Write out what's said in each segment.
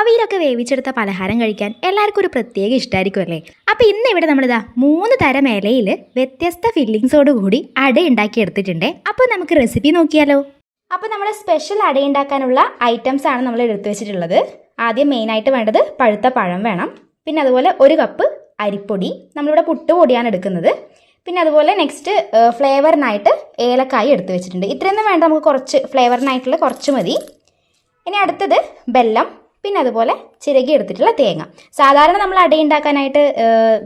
ആവിയിലൊക്കെ വേവിച്ചെടുത്ത പലഹാരം കഴിക്കാൻ എല്ലാവർക്കും ഒരു പ്രത്യേക ഇഷ്ടമായിരിക്കും അല്ലേ. അപ്പോൾ ഇന്ന് ഇവിടെ നമ്മളിതാ 3 തരം ഇലയിൽ വ്യത്യസ്ത ഫില്ലിങ്സോട് കൂടി അട ഉണ്ടാക്കി എടുത്തിട്ടുണ്ട്. അപ്പോൾ നമുക്ക് റെസിപ്പി നോക്കിയാലോ. അപ്പോൾ നമ്മൾ സ്പെഷ്യൽ അട ഉണ്ടാക്കാനുള്ള ഐറ്റംസ് ആണ് നമ്മൾ എടുത്തു വെച്ചിട്ടുള്ളത്. ആദ്യം മെയിനായിട്ട് വേണ്ടത് പഴുത്ത പഴം വേണം. പിന്നെ അതുപോലെ 1 കപ്പ് അരിപ്പൊടി, നമ്മളിവിടെ പുട്ടുപൊടിയാണ് എടുക്കുന്നത്. പിന്നെ അതുപോലെ നെക്സ്റ്റ് ഫ്ലേവറിനായിട്ട് ഏലക്കായി എടുത്തു വെച്ചിട്ടുണ്ട്. ഇത്രയൊന്നും വേണ്ട, നമുക്ക് കുറച്ച് ഫ്ലേവറിനായിട്ടുള്ള കുറച്ച് മതി. ഇനി അടുത്തത് വെല്ലം, പിന്നെ അതുപോലെ ചിരകി എടുത്തിട്ടുള്ള തേങ്ങ. സാധാരണ നമ്മൾ അട ഉണ്ടാക്കാനായിട്ട്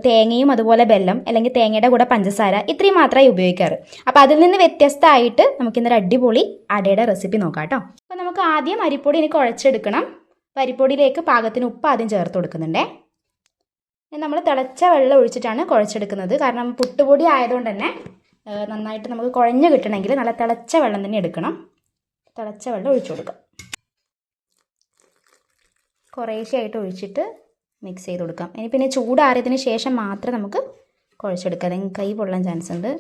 തേങ്ങയും അതുപോലെ വെല്ലം അല്ലെങ്കിൽ തേങ്ങയുടെ കൂടെ പഞ്ചസാര ഇത്രയും മാത്രമേ ഉപയോഗിക്കാറ്. അപ്പോൾ അതിൽ നിന്ന് വ്യത്യസ്തമായിട്ട് നമുക്കിന്നൊരു അടിപൊളി അടയുടെ റെസിപ്പി നോക്കാം കേട്ടോ. അപ്പോൾ നമുക്ക് ആദ്യം അരിപ്പൊടി ഇനി കുഴച്ചെടുക്കണം. അരിപ്പൊടിയിലേക്ക് പാകത്തിന് ഉപ്പ് ആദ്യം ചേർത്ത് കൊടുക്കുന്നുണ്ടേ. നമ്മൾ തിളച്ച വെള്ളം ഒഴിച്ചിട്ടാണ് കുഴച്ചെടുക്കുന്നത്. കാരണം പുട്ടുപൊടി ആയതുകൊണ്ട് തന്നെ നന്നായിട്ട് നമുക്ക് കുഴഞ്ഞ് കിട്ടണമെങ്കിൽ നല്ല തിളച്ച വെള്ളം തന്നെ എടുക്കണം. തിളച്ച വെള്ളം ഒഴിച്ചു കൊടുക്കാം. കുറേശ്ശെയായിട്ട് ഒഴിച്ചിട്ട് മിക്സ് ചെയ്ത് കൊടുക്കാം. ഇനി പിന്നെ ചൂടാറിയതിന് ശേഷം മാത്രം നമുക്ക് കുഴച്ചെടുക്കാം, അല്ലെങ്കിൽ കൈ പൊള്ളാൻ ചാൻസ് ഉണ്ട്.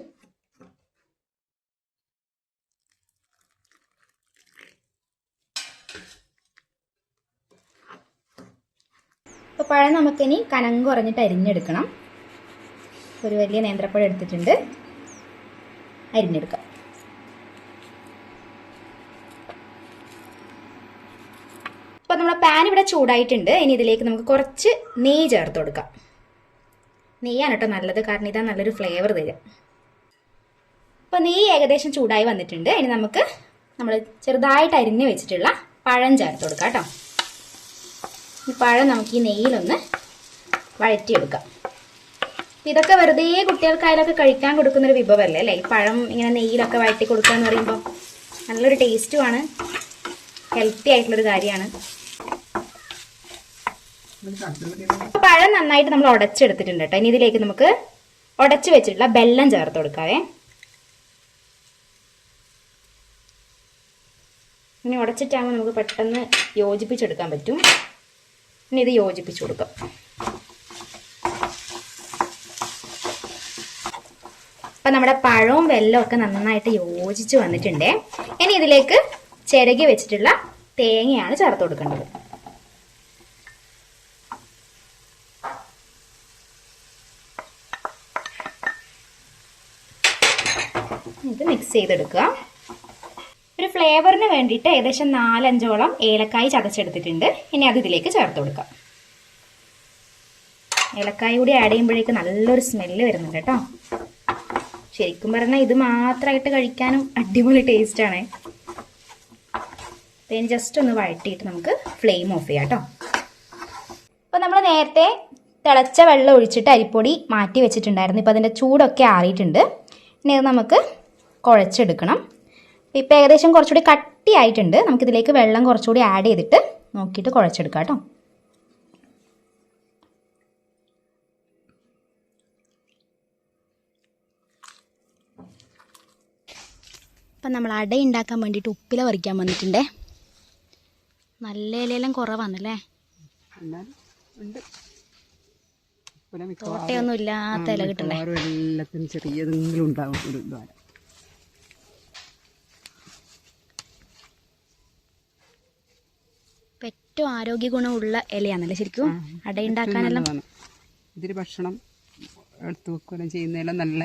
അപ്പോൾ പഴം നമുക്കിനി കനം കുറഞ്ഞിട്ട് അരിഞ്ഞെടുക്കണം. ഒരു വലിയ നേന്ത്രപ്പഴം എടുത്തിട്ടുണ്ട്, അരിഞ്ഞെടുക്കാം. അപ്പോൾ നമ്മുടെ പാൻ ഇവിടെ ചൂടായിട്ടുണ്ട്. ഇനി ഇതിലേക്ക് നമുക്ക് കുറച്ച് നെയ്യ് ചേർത്ത് കൊടുക്കാം. നെയ്യാണ് കേട്ടോ നല്ലത്, കാരണം ഇതാ നല്ലൊരു ഫ്ലേവർ തരും. അപ്പോൾ നെയ്യ് ഏകദേശം ചൂടായി വന്നിട്ടുണ്ട്. ഇനി നമുക്ക് നമ്മൾ ചെറുതായിട്ട് അരിഞ്ഞ് വെച്ചിട്ടുള്ള പഴം ചേർത്ത് കൊടുക്കാം കേട്ടോ. ഈ പഴം നമുക്ക് ഈ നെയ്യിലൊന്ന് വഴറ്റിയെടുക്കാം. ഇതൊക്കെ വെറുതെ കുട്ടികൾക്കായാലൊക്കെ കഴിക്കാൻ കൊടുക്കുന്നൊരു വിഭവമല്ലേ അല്ലേ. ഈ പഴം ഇങ്ങനെ നെയ്യിലൊക്കെ വഴറ്റി കൊടുക്കുക എന്ന് പറയുമ്പോൾ നല്ലൊരു ടേസ്റ്റുമാണ്, ഹെൽത്തി ആയിട്ടുള്ളൊരു കാര്യമാണ്. പഴം നന്നായിട്ട് നമ്മൾ ഉടച്ചെടുത്തിട്ടുണ്ട് കേട്ടോ. ഇനി ഇതിലേക്ക് നമുക്ക് ഉടച്ചു വെച്ചിട്ടുള്ള വെല്ലം ചേർത്ത് കൊടുക്കാവേ. ഇനി ഉടച്ചിട്ടാകുമ്പോൾ നമുക്ക് പെട്ടെന്ന് യോജിപ്പിച്ചെടുക്കാൻ പറ്റും. ഇനി ഇത് യോജിപ്പിച്ചു കൊടുക്കാം. അപ്പം നമ്മുടെ പഴവും വെല്ലവും ഒക്കെ നന്നായിട്ട് യോജിച്ച് വന്നിട്ടുണ്ട്. ഇനി ഇതിലേക്ക് ചിരകി വെച്ചിട്ടുള്ള തേങ്ങയാണ് ചേർത്ത് കൊടുക്കേണ്ടത്. ഇത് മിക്സ് ചെയ്തെടുക്കുക. ഒരു ഫ്ലേവറിന് വേണ്ടിയിട്ട് ഏകദേശം 4-5ഓളം ഏലക്കായി ചതച്ചെടുത്തിട്ടുണ്ട്. ഇനി അത് ഇതിലേക്ക് ചേർത്ത് കൊടുക്കാം. ഏലക്കായ കൂടി ആഡ് ചെയ്യുമ്പോഴേക്ക് നല്ലൊരു സ്മെല്ല് വരുന്നുണ്ട് കേട്ടോ. ശരിക്കും പറഞ്ഞാൽ ഇത് മാത്രമായിട്ട് കഴിക്കാനും അടിപൊളി ടേസ്റ്റാണ്. ഇനി ജസ്റ്റ് ഒന്ന് വഴറ്റിയിട്ട് നമുക്ക് ഫ്ലെയിം ഓഫ് ചെയ്യാം കേട്ടോ. അപ്പോൾ നമ്മൾ നേരത്തെ തിളച്ച വെള്ളം ഒഴിച്ചിട്ട് അരിപ്പൊടി മാറ്റി വെച്ചിട്ടുണ്ടായിരുന്നു. ഇപ്പോൾ അതിൻ്റെ ചൂടൊക്കെ ആറിയിട്ടുണ്ട്. ഇനി അത് നമുക്ക് കുഴച്ചെടുക്കണം. ഇപ്പോൾ ഏകദേശം കുറച്ചുകൂടി കട്ടിയായിട്ടുണ്ട്. നമുക്കിതിലേക്ക് വെള്ളം കുറച്ചുകൂടി ആഡ് ചെയ്തിട്ട് നോക്കിയിട്ട് കുഴച്ചെടുക്കാം കേട്ടോ. അപ്പം നമ്മൾ അട ഉണ്ടാക്കാൻ വേണ്ടിയിട്ട് ഉപ്പില പറിക്കാൻ വന്നിട്ടുണ്ടേ. നല്ല ഇലയെല്ലാം കുറവാണല്ലേ, തോട്ടയൊന്നും ഇല്ലാത്ത ഇല കിട്ടണ്ടേ. എല്ലാത്തിനും ചെറിയതെങ്കിലും ഉണ്ടാവും ഒരു ദ്വാരം. ഏറ്റവും ആരോഗ്യ ഗുണമുള്ള ഇലയാണല്ലേ ശരിക്കും അട ഉണ്ടാക്കാനെല്ലാം. ഇതിൽ ഭക്ഷണം എടുത്ത് വെക്കുകയും ചെയ്യുന്നതെല്ലാം നല്ല.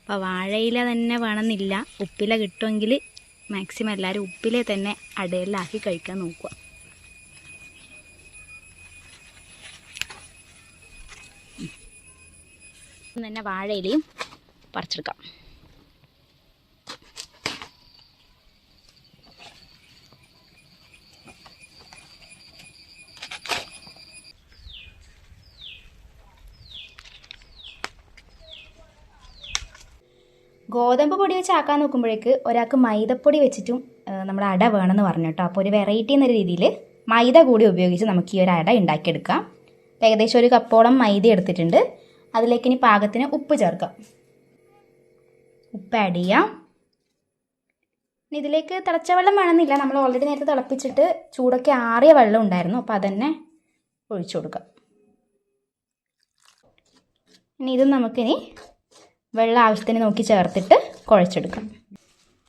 അപ്പോൾ വാഴയില തന്നെ വേണമെന്നില്ല, ഉപ്പില കിട്ടുമെങ്കിൽ മാക്സിമം എല്ലാവരും ഉപ്പിലെ തന്നെ അടയിലാക്കി കഴിക്കാൻ നോക്കുക. തന്നെ വാഴയിലയും പറിച്ചെടുക്കാം. ഗോതമ്പ് പൊടി വെച്ച് ആക്കാൻ നോക്കുമ്പോഴേക്ക് ഒരാൾക്ക് മൈദപ്പൊടി വെച്ചിട്ടും നമ്മുടെ അട വേണമെന്ന് പറഞ്ഞു കേട്ടോ. അപ്പോൾ ഒരു വെറൈറ്റി എന്നൊരു രീതിയിൽ മൈദ കൂടി ഉപയോഗിച്ച് നമുക്ക് ഈ ഒരു അട ഉണ്ടാക്കിയെടുക്കാം. ഏകദേശം 1 കപ്പോളം മൈദ എടുത്തിട്ടുണ്ട്. അതിലേക്ക് ഇനി പാകത്തിന് ഉപ്പ് ചേർക്കാം. ഉപ്പ് ആഡ് ചെയ്യാം. ഇനി ഇതിലേക്ക് തിളച്ച വെള്ളം വേണമെന്നില്ല, നമ്മൾ ഓൾറെഡി നേരത്തെ തിളപ്പിച്ചിട്ട് ചൂടൊക്കെ ആറിയ വെള്ളം ഉണ്ടായിരുന്നു. അപ്പോൾ അതന്നെ ഒഴിച്ചു കൊടുക്കാം. ഇനി ഇത് നമുക്കിനി വെള്ളം ആവശ്യത്തിന് നോക്കി ചേർത്തിട്ട് കുഴച്ചെടുക്കാം.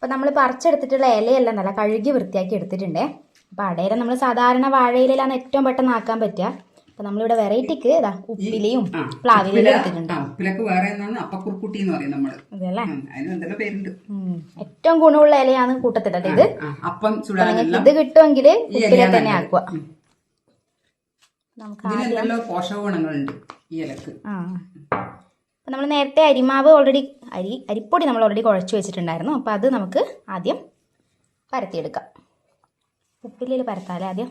അപ്പോൾ നമ്മൾ പറിച്ചെടുത്തിട്ടുള്ള ഇലയെല്ലാം നല്ല കഴുകി വൃത്തിയാക്കി എടുത്തിട്ടുണ്ടേ. അപ്പോൾ അടയില നമ്മൾ സാധാരണ വാഴയിലാണ് ഏറ്റവും പെട്ടെന്ന് ആക്കാൻ പറ്റുക. അപ്പോൾ നമ്മളിവിടെ വെറൈറ്റിക്ക് ഇതാ ഉപ്പിലയും പ്ലാവിലയും എടുത്തിട്ടുണ്ട്. ഏറ്റവും ഗുണമുള്ള ഇലയാണ് കൂട്ടത്തിലല്ലേ ഇത്. നിങ്ങൾക്ക് ഇത് കിട്ടുമെങ്കിൽ ഉപ്പില തന്നെ ആക്കുക. നമുക്ക് അപ്പം നമ്മൾ നേരത്തെ അരിമാവ് അരിപ്പൊടി നമ്മൾ ഓൾറെഡി കുഴച്ച് വെച്ചിട്ടുണ്ടായിരുന്നു. അപ്പം അത് നമുക്ക് ആദ്യം പരത്തിയെടുക്കാം. ഉപ്പിലയിൽ പരത്താലേ ആദ്യം.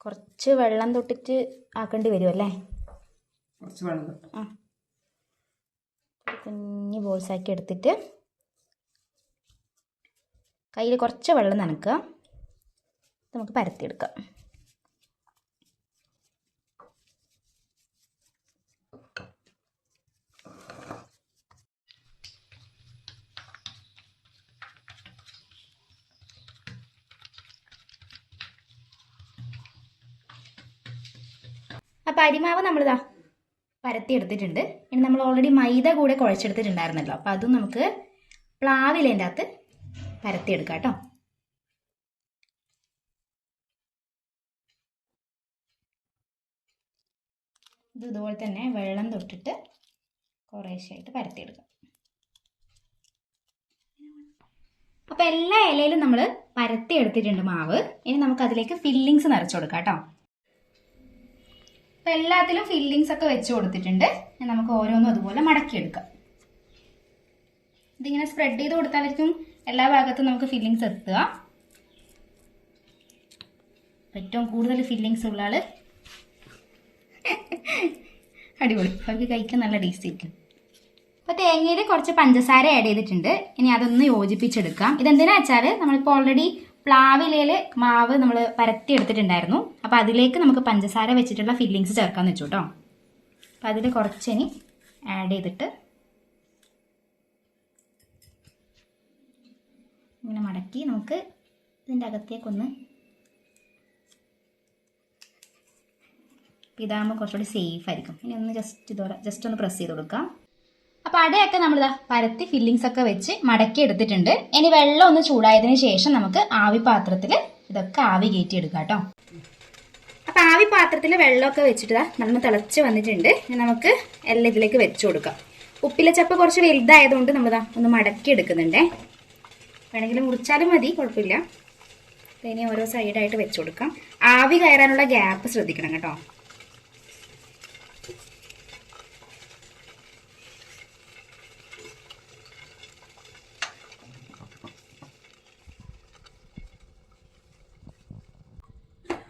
കുറച്ച് വെള്ളം തൊട്ടിട്ട് ആക്കേണ്ടി വരുമല്ലേ? കുറച്ച് വെള്ളം തൊട്ട് കുഞ്ഞ് ബോൾസാക്കി എടുത്തിട്ട് കയ്യിൽ കുറച്ച് വെള്ളം നനക്കുക. നമുക്ക് പരത്തിയെടുക്കാം. അപ്പോൾ അരിമാവ് നമ്മളിതാ പരത്തി എടുത്തിട്ടുണ്ട്. ഇനി നമ്മൾ ഓൾറെഡി മൈദ കൂടെ കുഴച്ചെടുത്തിട്ടുണ്ടായിരുന്നല്ലോ. അപ്പോൾ അതും നമുക്ക് പ്ലാവിലേൻ്റെ അകത്ത് പരത്തിയെടുക്കാം കേട്ടോ. ഇത് ഇതുപോലെ തന്നെ വെള്ളം തൊട്ടിട്ട് കുറേശ്ശായിട്ട് പരത്തിയെടുക്കാം. അപ്പോൾ എല്ലാ ഇലയിലും നമ്മൾ പരത്തി എടുത്തിട്ടുണ്ട് മാവ്. ഇനി നമുക്ക് അതിലേക്ക് ഫില്ലിങ്സ് നിറച്ചു കൊടുക്കാം കേട്ടോ. അപ്പോൾ എല്ലാത്തിലും ഫില്ലിങ്സ് ഒക്കെ വെച്ച് കൊടുത്തിട്ടുണ്ട്. നമുക്ക് ഓരോന്നും അതുപോലെ മടക്കിയെടുക്കാം. ഇതിങ്ങനെ സ്പ്രെഡ് ചെയ്ത് കൊടുത്താലായിരിക്കും എല്ലാ ഭാഗത്തും നമുക്ക് ഫില്ലിങ്സ് എത്തുക. ഏറ്റവും കൂടുതൽ ഫില്ലിങ്സ് ഉള്ള ആള് അടിപൊളി, അവർക്ക് കഴിക്കാൻ നല്ല ടേസ്റ്റ് ആയിരിക്കും. അപ്പോൾ തേങ്ങയിൽ കുറച്ച് പഞ്ചസാര ആഡ് ചെയ്തിട്ടുണ്ട്. ഇനി അതൊന്ന് യോജിപ്പിച്ചെടുക്കാം. ഇതെന്തിനാ വെച്ചാൽ നമ്മളിപ്പോൾ ഓൾറെഡി പ്ലാവിലയിൽ മാവ് നമ്മൾ പരത്തി എടുത്തിട്ടുണ്ടായിരുന്നു. അപ്പോൾ അതിലേക്ക് നമുക്ക് പഞ്ചസാര വെച്ചിട്ടുള്ള ഫില്ലിങ്സ് ചേർക്കാമെന്ന് വെച്ചു കേട്ടോ. അപ്പോൾ അതിൽ കുറച്ചിനി ആഡ് ചെയ്തിട്ട് ഇങ്ങനെ മടക്കി നമുക്ക് ഇതിൻ്റെ അകത്തേക്കൊന്ന് ഇതാകുമ്പോൾ കുറച്ചുകൂടി സേഫ് ആയിരിക്കും. ഇനി ഒന്ന് ജസ്റ്റ് ഒന്ന് പ്രസ് ചെയ്ത് കൊടുക്കാം. അപ്പോൾ അടയൊക്കെ നമ്മളിതാ പരത്തി ഫില്ലിങ്സ് ഒക്കെ വെച്ച് മടക്കി എടുത്തിട്ടുണ്ട്. ഇനി വെള്ളം ഒന്ന് ചൂടായതിനു ശേഷം നമുക്ക് ആവി പാത്രത്തിൽ ഇതൊക്കെ ആവി കയറ്റി എടുക്കാം കേട്ടോ. അപ്പോൾ ആവി പാത്രത്തിൽ വെള്ളമൊക്കെ വെച്ചിട്ട് നന്ന തിളച്ച് വന്നിട്ടുണ്ട്. ഇനി നമുക്ക് എല്ലാം ഇതിലേക്ക് വെച്ച് കൊടുക്കാം. ഉപ്പിലച്ചപ്പ് കുറച്ച് വലുതായതുകൊണ്ട് നമ്മളിതാ ഒന്ന് മടക്കി എടുക്കുന്നുണ്ടേ. വേണമെങ്കിൽ മുറിച്ചാലും മതി, കുഴപ്പമില്ല. ഇനി ഓരോ സൈഡായിട്ട് വെച്ച് കൊടുക്കാം. ആവി കയറാനുള്ള ഗ്യാപ്പ് ശ്രദ്ധിക്കണം കേട്ടോ.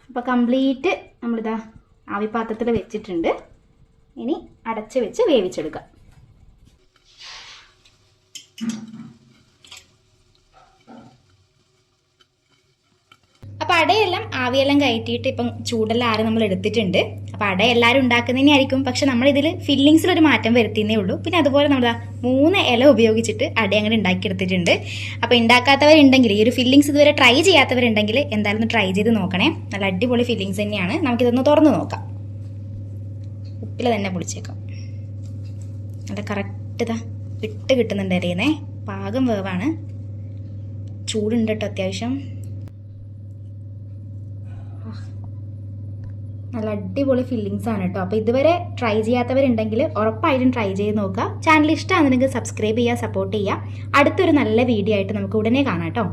അപ്പോൾ കംപ്ലീറ്റ് നമ്മളിതാ ആവിപാത്രത്തിൽ വെച്ചിട്ടുണ്ട്. ഇനി അടച്ച് വെച്ച് വേവിച്ചെടുക്കാം. അപ്പോൾ അടയെല്ലാം ആവിയെല്ലാം കയറ്റിയിട്ട് ഇപ്പം ചൂടെല്ലാം ആറ് നമ്മൾ എടുത്തിട്ടുണ്ട്. അപ്പോൾ അട എല്ലാവരും ഉണ്ടാക്കുന്നതിനെ ആയിരിക്കും, പക്ഷെ നമ്മളിതിൽ ഫില്ലിങ്സിലൊരു മാറ്റം വരുത്തിയേ ഉള്ളൂ. പിന്നെ അതുപോലെ നമ്മൾ 3 ഇല ഉപയോഗിച്ചിട്ട് അട അങ്ങനെ ഉണ്ടാക്കിയെടുത്തിട്ടുണ്ട്. അപ്പോൾ ഉണ്ടാക്കാത്തവരുണ്ടെങ്കിൽ, ഈ ഒരു ഫില്ലിങ്സ് ഇതുവരെ ട്രൈ ചെയ്യാത്തവരുണ്ടെങ്കിൽ എന്തായാലും ഒന്ന് ട്രൈ ചെയ്ത് നോക്കണേ. നല്ല അടിപൊളി ഫില്ലിങ്സ് തന്നെയാണ്. നമുക്കിതൊന്ന് തുറന്ന് നോക്കാം. ഉപ്പിൽ തന്നെ പൊളിച്ചേക്കാം. നല്ല കറക്റ്റ് ഇതാ ഇട്ട് കിട്ടുന്നുണ്ട് അറിയുന്നേ. പാകം വേവാണ്. ചൂടുണ്ട് കേട്ടോ അത്യാവശ്യം. നല്ല അടിപൊളി ഫില്ലിങ്സ് ആണ് കേട്ടോ. അപ്പോൾ ഇതുവരെ ട്രൈ ചെയ്യാത്തവരുണ്ടെങ്കിൽ ഉറപ്പായിട്ടും ട്രൈ ചെയ്ത് നോക്കുക. ചാനൽ ഇഷ്ടമാണെന്നുണ്ടെങ്കിൽ സബ്സ്ക്രൈബ് ചെയ്യുക, സപ്പോർട്ട് ചെയ്യുക. അടുത്തൊരു നല്ല വീഡിയോ ആയിട്ട് നമുക്ക് ഉടനെ കാണാം കേട്ടോ.